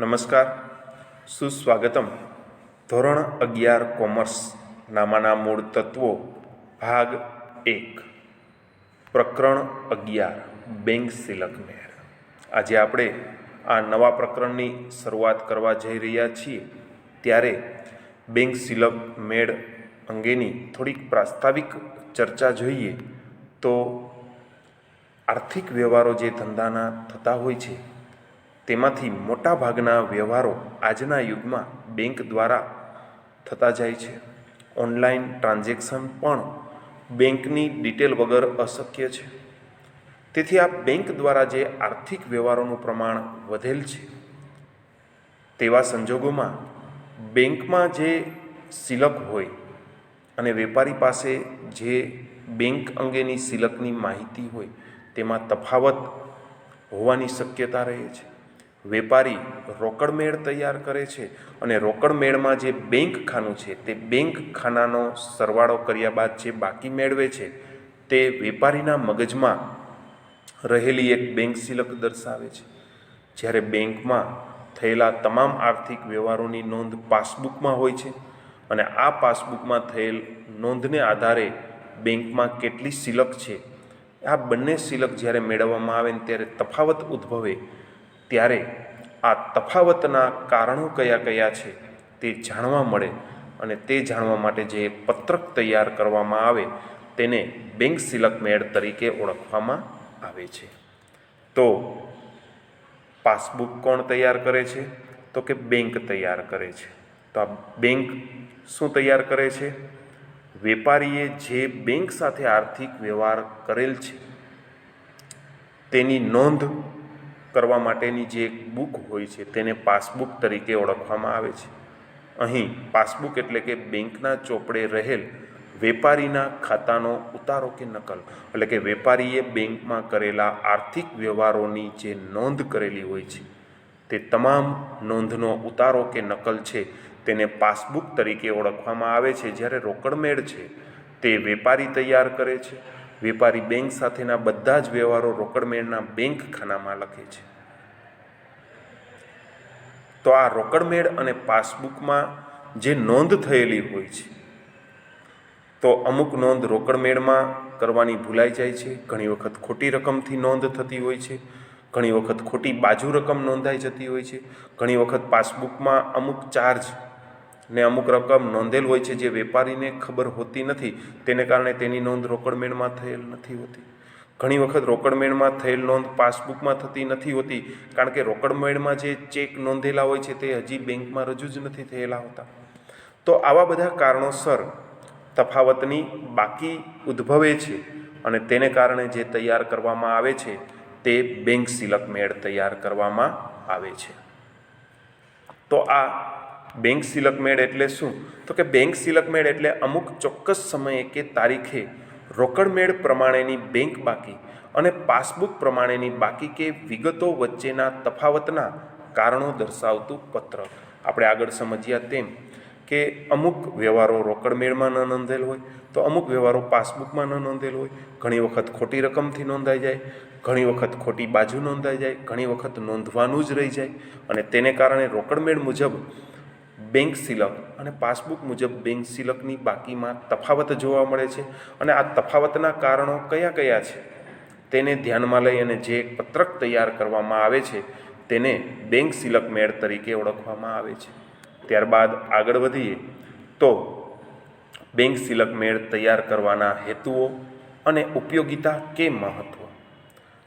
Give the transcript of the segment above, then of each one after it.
નમસ્કાર, સુસ્વાગતમ. ધોરણ 11 કોમર્સ નામાના મૂળ તત્વો ભાગ 1 પ્રકરણ 11 બેંક સિલક મેળ. આજે આપણે આ નવા પ્રકરણની શરૂઆત કરવા જઈ રહ્યા છીએ ત્યારે બેંક સિલક મેળ અંગેની થોડીક પ્રાસ્તાવિક ચર્ચા જોઈએ તો આર્થિક વ્યવહારો જે ધંધાના થતા હોય છે તેમાંથી મોટા ભાગના વ્યવહારો આજના યુગમાં બેંક દ્વારા થતા જાય છે. ઓનલાઈન ટ્રાન્ઝેક્શન પણ બેંકની ડિટેલ વગર અશક્ય છે. તેથી આ બેંક દ્વારા જે આર્થિક વ્યવહારોનું પ્રમાણ વધેલ છે તેવા સંજોગોમાં બેંકમાં જે સિલક હોય અને વેપારી પાસે જે બેંક અંગેની સિલકની માહિતી હોય તેમાં તફાવત હોવાની શક્યતા રહે છે. વેપારી રોકડ મેળ તૈયાર કરે છે અને રોકડ મેળમાં જે બેંક ખાનું છે તે બેંક ખાનાનો સરવાળો કર્યા બાદ જે બાકી મેળવે છે તે વેપારીના મગજમાં રહેલી એક બેંક સિલક દર્શાવે છે. જ્યારે બેંકમાં થયેલા તમામ આર્થિક વ્યવહારોની નોંધ પાસબુકમાં હોય છે અને આ પાસબુકમાં થયેલ નોંધને આધારે બેંકમાં કેટલી સિલક છે આ બંને સિલક જ્યારે મેળવવામાં આવે ને ત્યારે તફાવત ઉદ્ભવે ત્યારે આ તફાવતના કારણો કયા કયા છે તે જાણવા મળે અને તે જાણવા માટે જે પત્રક તૈયાર કરવામાં આવે તેને બેંક સિલક મેળ તરીકે ઓળખવામાં આવે છે. તો પાસબુક કોણ તૈયાર કરે છે? તો કે બેંક તૈયાર કરે છે. તો આ બેંક શું તૈયાર કરે છે? વેપારીએ જે બેંક સાથે આર્થિક વ્યવહાર કરેલ છે તેની નોંધ કરવા માટેની જે એક બુક હોય છે તેને પાસબુક તરીકે ઓળખવામાં આવે છે. અહીં પાસબુક એટલે કે બેંકના ચોપડે રહેલ વેપારીના ખાતાનો ઉતારો કે નકલ, એટલે કે વેપારીએ બેંકમાં કરેલા આર્થિક વ્યવહારોની જે નોંધ કરેલી હોય છે તે તમામ નોંધનો ઉતારો કે નકલ છે તેને પાસબુક તરીકે ઓળખવામાં આવે છે. જ્યારે રોકડ મેળ છે તે વેપારી તૈયાર કરે છે. વેપારી બેંક સાથેના બધા જ વ્યવહારો રોકડ મેળના બેંક ખાનામાં લખે છે. તો આ રોકડ મેળ અને પાસબુકમાં જે નોંધ થયેલી હોય છે તો અમુક નોંધ રોકડ મેળમાં કરવાની ભૂલાઈ જાય છે. ઘણી વખત ખોટી રકમથી નોંધ થતી હોય છે. ઘણી વખત ખોટી બાજુ રકમ નોંધાઈ જતી હોય છે. ઘણી વખત પાસબુકમાં અમુક ચાર્જ ને અમુક રકમ નોંધેલ હોય છે જે વેપારીને ખબર હોતી નથી, તેને કારણે તેની નોંધ રોકડ મેળમાં થયેલ નથી હોતી. ઘણી વખત રોકડ મેળમાં થયેલ નોંધ પાસબુકમાં થતી નથી હોતી કારણ કે રોકડ મેળમાં જે ચેક નોંધેલા હોય છે તે હજી બેંકમાં રજૂ જ નથી થયેલા હોતા. તો આવા બધા કારણોસર તફાવતની બાકી ઉદ્ભવે છે અને તેને કારણે જે તૈયાર કરવામાં આવે છે તે બેંક સિલક મેળ તૈયાર કરવામાં આવે છે. તો આ બેંક સિલક મેળ એટલે શું? તો કે બેંક સિલક મેળ એટલે અમુક ચોક્કસ સમયે કે તારીખે રોકડ મેળ પ્રમાણેની બેંક બાકી અને પાસબુક પ્રમાણેની બાકી કે વિગતો વચ્ચેના તફાવતના કારણો દર્શાવતું પત્રક. આપણે આગળ સમજ્યા તેમ કે અમુક વ્યવહારો રોકડ મેળમાં ન નોંધેલ હોય તો અમુક વ્યવહારો પાસબુકમાં ન નોંધેલ હોય. ઘણી વખત ખોટી રકમથી નોંધાઈ જાય, ઘણી વખત ખોટી બાજુ નોંધાઈ જાય, ઘણી વખત નોંધવાનું જ રહી જાય અને તેને કારણે રોકડ મેળ મુજબ બેંક સિલક અને પાસબુક મુજબ બેંક સિલકની બાકીમાં તફાવત જોવા મળે છે. અને આ તફાવતના કારણો કયા કયા છે તેને ધ્યાનમાં લઈ અને જે પત્રક તૈયાર કરવામાં આવે છે તેને બેંક સિલક મેળ તરીકે ઓળખવામાં આવે છે. ત્યારબાદ આગળ વધીએ તો બેંક સિલક મેળ તૈયાર કરવાના હેતુઓ અને ઉપયોગિતા કે મહત્ત્વ.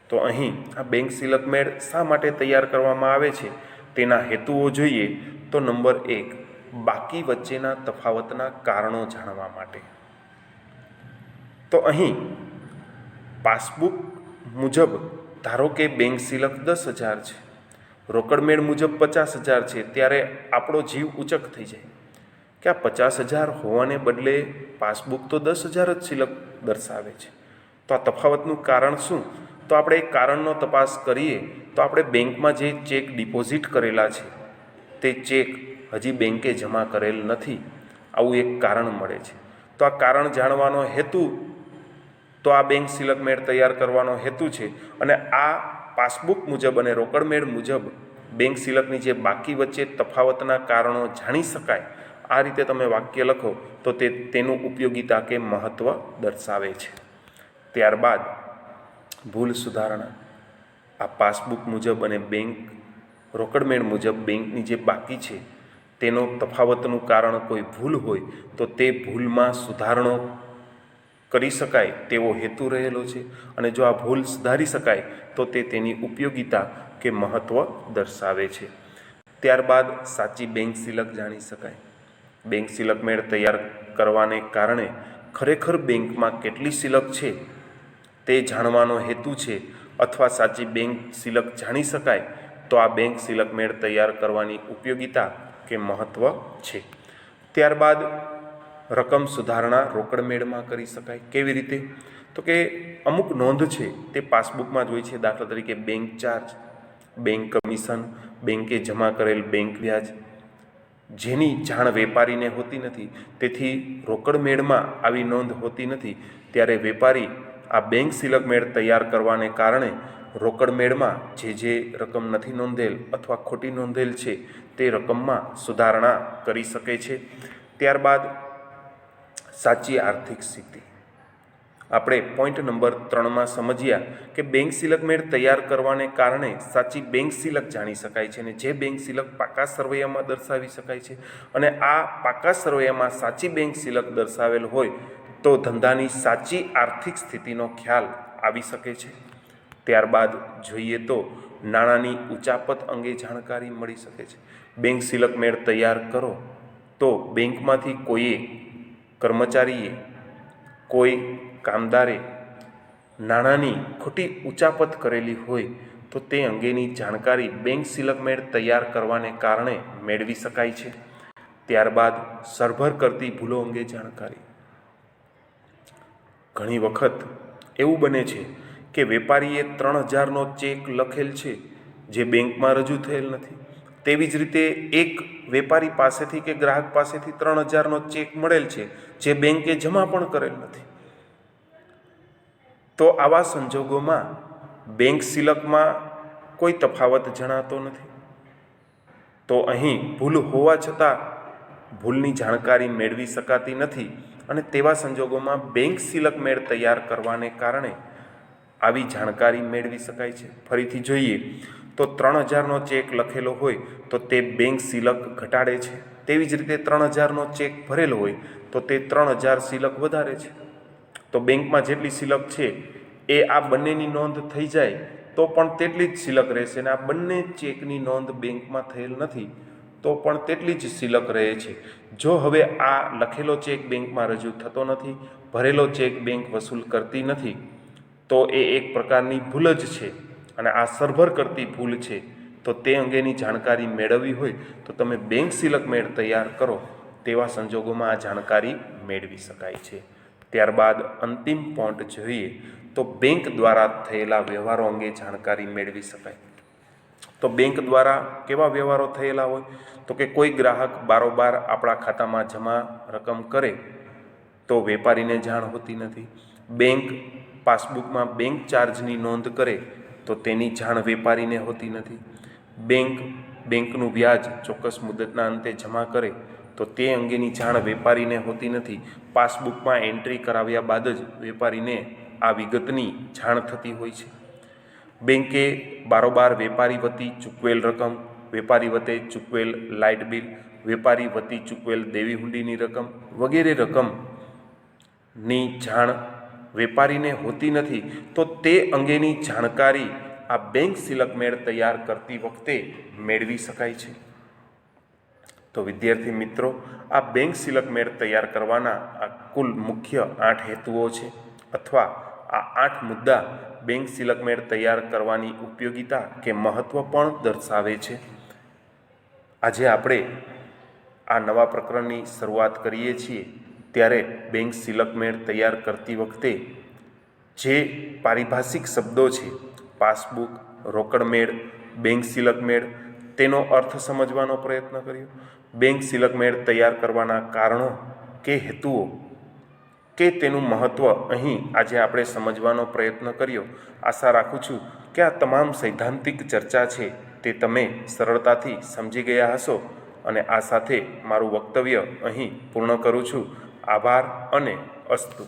તો અહીં આ બેંક સિલક મેળ શા માટે તૈયાર કરવામાં આવે છે તેના હેતુઓ જોઈએ તો નંબર 1, બાકી વચ્ચેના તફાવતના કારણો જાણવા માટે. તો અહીં પાસબુક મુજબ ધારો કે બેંક સિલક 10,000 છે રોકડ મેળ મુજબ 50,000 છે, ત્યારે આપણો જીવ ઉચક થઈ જાય કે આ 50,000 હોવાને બદલે પાસબુક તો 10,000 જ શિલક દર્શાવે છે. તો આ તફાવતનું કારણ શું? તો આપણે એ કારણનો તપાસ કરીએ તો આપણે બેંકમાં જે ચેક ડિપોઝિટ કરેલા છે તે ચેક હજી બેંકે જમા કરેલ નથી, આવું એક કારણ મળે છે. તો આ કારણ જાણવાનો હેતુ, તો આ બેંક શિલક મેળ તૈયાર કરવાનો હેતુ છે. અને આ પાસબુક મુજબ અને રોકડ મેળ મુજબ બેંક શિલકની જે બાકી વચ્ચે તફાવતના કારણો જાણી શકાય, આ રીતે તમે વાક્ય લખો તો તેનું ઉપયોગિતા કે મહત્ત્વ દર્શાવે છે. ત્યારબાદ ભૂલ સુધારણા. આ પાસબુક મુજબ અને બેંક રોકડ મેળ મુજબ બેંકની જે બાકી છે તેનો તફાવતનું કારણ કોઈ ભૂલ હોય તો તે ભૂલમાં સુધારણો કરી શકાય તેવો હેતુ રહેલો છે. અને જો આ ભૂલ સુધારી શકાય તો તેની ઉપયોગિતા કે મહત્ત્વ દર્શાવે છે. ત્યારબાદ સાચી બેંક શિલક જાણી શકાય. બેંક શિલક મેળ તૈયાર કરવાને કારણે ખરેખર બેંકમાં કેટલી શિલક છે તે જાણવાનો હેતુ છે, અથવા સાચી બેંક શિલક જાણી શકાય તો આ બેંક શિલક મેળ તૈયાર કરવાની ઉપયોગિતા કે મહત્ત્વ છે. ત્યારબાદ રકમ સુધારણા રોકડ મેળમાં કરી શકાય. કેવી રીતે? તો કે અમુક નોંધ છે તે પાસબુકમાં જ હોય છે. દાખલા તરીકે બેંક ચાર્જ, બેંક કમિશન, બેંકે જમા કરેલ બેંક વ્યાજ, જેની જાણ વેપારીને હોતી નથી. તેથી રોકડ મેળમાં આવી નોંધ હોતી નથી. ત્યારે વેપારી આ બેંક શિલક મેળ તૈયાર કરવાને કારણે રોકડ મેળમાં જે રકમ નથી નોંધેલ અથવા ખોટી નોંધેલ છે તે રકમમાં સુધારણા કરી શકે છે. ત્યારબાદ સાચી આર્થિક સ્થિતિ. આપણે પોઈન્ટ નંબર 3માં સમજ્યા કે બેંક શિલક મેળ તૈયાર કરવાને કારણે સાચી બેંક શિલક જાણી શકાય છે, અને જે બેંક શિલક પાકા સરવૈયામાં દર્શાવી શકાય છે. અને આ પાકા સરવૈયામાં સાચી બેંક શિલક દર્શાવેલ હોય તો ધંધાની સાચી આર્થિક સ્થિતિનો ખ્યાલ આવી શકે છે. ત્યારબાદ જોઈએ તો નાણાંની ઉચાપત અંગે જાણકારી મળી શકે છે. બેંક શિલક મેળ તૈયાર કરો તો બેંકમાંથી કોઈએ, કર્મચારીએ, કોઈ કામદારે નાણાંની ખોટી ઉચાપત કરેલી હોય તો તે અંગેની જાણકારી બેંક શિલક મેળ તૈયાર કરવાને કારણે મેળવી શકાય છે. ત્યારબાદ સરભર કરતી ભૂલો અંગે જાણકારી. ઘણી વખત એવું બને છે કે વેપારીએ 3,000નો ચેક લખેલ છે જે બેંકમાં રજૂ થયેલ નથી. તેવી જ રીતે એક વેપારી પાસેથી કે ગ્રાહક પાસેથી 3,000નો ચેક મળેલ છે જે બેંકે જમા પણ કરેલ નથી. તો આવા સંજોગોમાં બેંક શિલકમાં કોઈ તફાવત જણાતો નથી. તો અહીં ભૂલ હોવા છતાં ભૂલની જાણકારી મેળવી શકાતી નથી. અને તેવા સંજોગોમાં બેંક શિલક મેળ તૈયાર કરવાને કારણે આવી જાણકારી મેળવી શકાય છે. ફરીથી જોઈએ તો 3,000નો ચેક લખેલો હોય તો તે બેંક શિલક ઘટાડે છે. તેવી જ રીતે 3,000નો ચેક ભરેલો હોય તો તે 3,000 શિલક વધારે છે. તો બેંકમાં જેટલી શિલક છે એ આ બંનેની નોંધ થઈ જાય તો પણ તેટલી જ શિલક રહેશે. અને આ બંને ચેકની નોંધ બેંકમાં થયેલ નથી તો પણ તેટલી જ શિલક રહે છે. જો હવે આ લખેલો ચેક બેંકમાં રજૂ થતો નથી, ભરેલો ચેક બેંક વસૂલ કરતી નથી, તો એ એક પ્રકારની ભૂલ જ છે. અને આ સરભર કરતી ભૂલ છે. તો તે અંગેની જાણકારી મેળવવી હોય તો તમે બેંક શિલક મેળ તૈયાર કરો તેવા સંજોગોમાં આ જાણકારી મેળવી શકાય છે. ત્યારબાદ અંતિમ પોઈન્ટ જોઈએ તો બેંક દ્વારા થયેલા વ્યવહારો અંગે જાણકારી મેળવી શકાય. તો બેંક દ્વારા કેવા વ્યવહારો થયેલા હોય? તો કે કોઈ ગ્રાહક બારોબાર આપણા ખાતામાં જમા રકમ કરે તો વેપારીને જાણ હોતી નથી. બેંક પાસબુકમાં બેંક ચાર્જની નોંધ કરે તો તેની જાણ વેપારીને હોતી નથી. બેંકનું વ્યાજ ચોક્કસ મુદતના અંતે જમા કરે તો તે અંગેની જાણ વેપારીને હોતી નથી. પાસબુકમાં એન્ટ્રી કરાવ્યા બાદ જ વેપારીને આ વિગતની જાણ થતી હોય છે. બેંકે બારોબાર વેપારી વતી ચૂકવેલ રકમ, વેપારી વતે ચૂકવેલ લાઇટ બિલ, વેપારી વતી ચૂકવેલ દેવી હુંડીની રકમ વગેરે રકમની જાણ વેપારીને હોતી નથી. તો તે અંગેની જાણકારી આ બેંક શિલક મેળ તૈયાર કરતી વખતે મેળવી શકાય છે. તો વિદ્યાર્થી મિત્રો, આ બેંક શિલક મેળ તૈયાર કરવાના આ કુલ મુખ્ય 8 હેતુઓ છે, અથવા આ 8 મુદ્દા બેંક સિલકમેળ તૈયાર કરવાની ઉપયોગિતા કે મહત્ત્વ પણ દર્શાવે છે. આજે આપણે આ નવા પ્રકરણની શરૂઆત કરીએ છીએ ત્યારે બેંક સિલકમેળ તૈયાર કરતી વખતે જે પારિભાષિક શબ્દો છે પાસબુક, રોકડમેળ, બેંક સિલકમેળ, તેનો અર્થ સમજવાનો પ્રયત્ન કર્યો. બેંક સિલકમેળ તૈયાર કરવાના કારણો કે હેતુઓ કે તેનું મહત્ત્વ અહીં આજે આપણે સમજવાનો પ્રયત્ન કર્યો. આશા રાખું છું કે આ તમામ સૈદ્ધાંતિક ચર્ચા છે તે તમે સરળતાથી સમજી ગયા હશો અને આ સાથે મારું વક્તવ્ય અહીં પૂર્ણ કરું છું. આભાર અને અસ્તુ.